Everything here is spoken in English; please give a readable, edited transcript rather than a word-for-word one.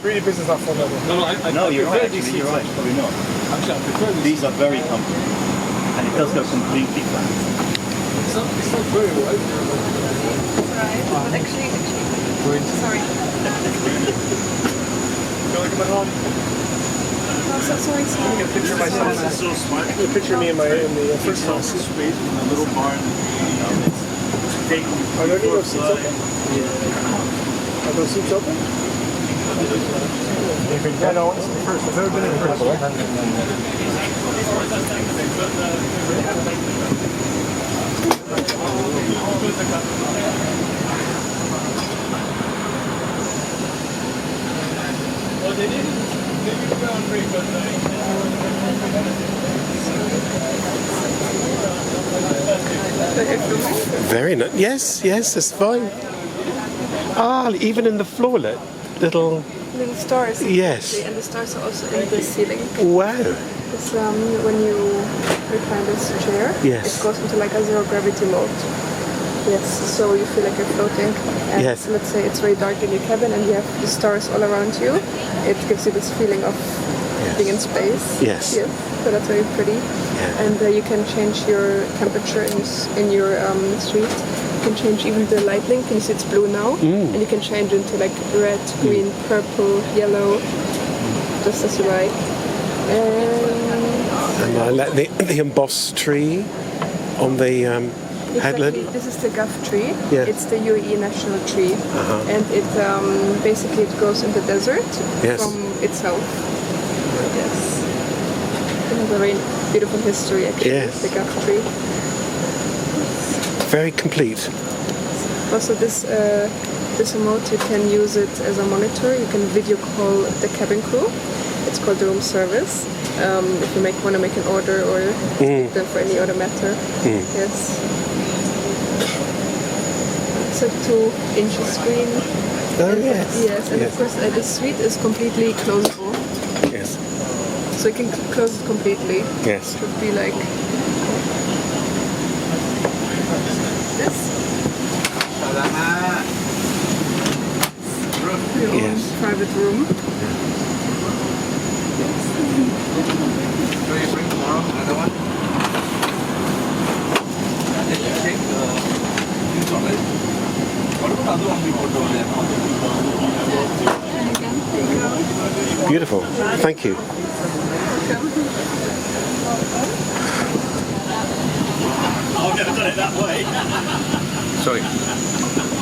3D printers is not fun level. No, you're right. Actually, you're right. Probably not. Actually, I prefer this. These are very comfortable, and it does go completely flat. It's not very wide. Right. But actually, sorry. Feel like I'm at home. No, sorry. I'm gonna picture myself. This is so smart. I'm gonna picture me in the first class. Space in a little barn. It's taking. Are there any of those seats open? Are those seats open? Yeah, no, it's the first. I've never been in the first. Very nice. Yes, that's fine. Ah, even in the floor, little. Little stars. Yes. And the stars are also in the ceiling. Wow. It's when you recline this chair, Yes. it goes into like a zero gravity mode. Yes, so you feel like you're floating. And Yes. let's say it's very dark in your cabin and you have the stars all around you. It gives you this feeling of being in space. Yes. So that's very pretty. Yeah. And you can change your temperature in your suite. You can change even the lighting. Can you see it's blue now? And you can change into like red, green, purple, yellow, just as you like. And I let the embossed tree on the headland. Exactly. This is the Gulf tree. Yeah. It's the UAE national tree, and it basically it grows in the desert Yes. from itself. Yes. It has a very beautiful history actually. Yes. The Gulf tree. Very complete. Also, this remote you can use it as a monitor. You can video call the cabin crew. It's called the room service. If you want to make an order or speak them for any other matter. Yes. It's a 2-inch screen. Oh, And- yes. Yes, and Yes. of course the suite is completely closable. Yes. So you can close it completely. Yes. It would be like this. Your own Yes. private room. Will you bring tomorrow another one? Did you take the news on it? What about the other one we put over there? Again, there you go. Beautiful. Thank you. I've never done it that way. Sorry.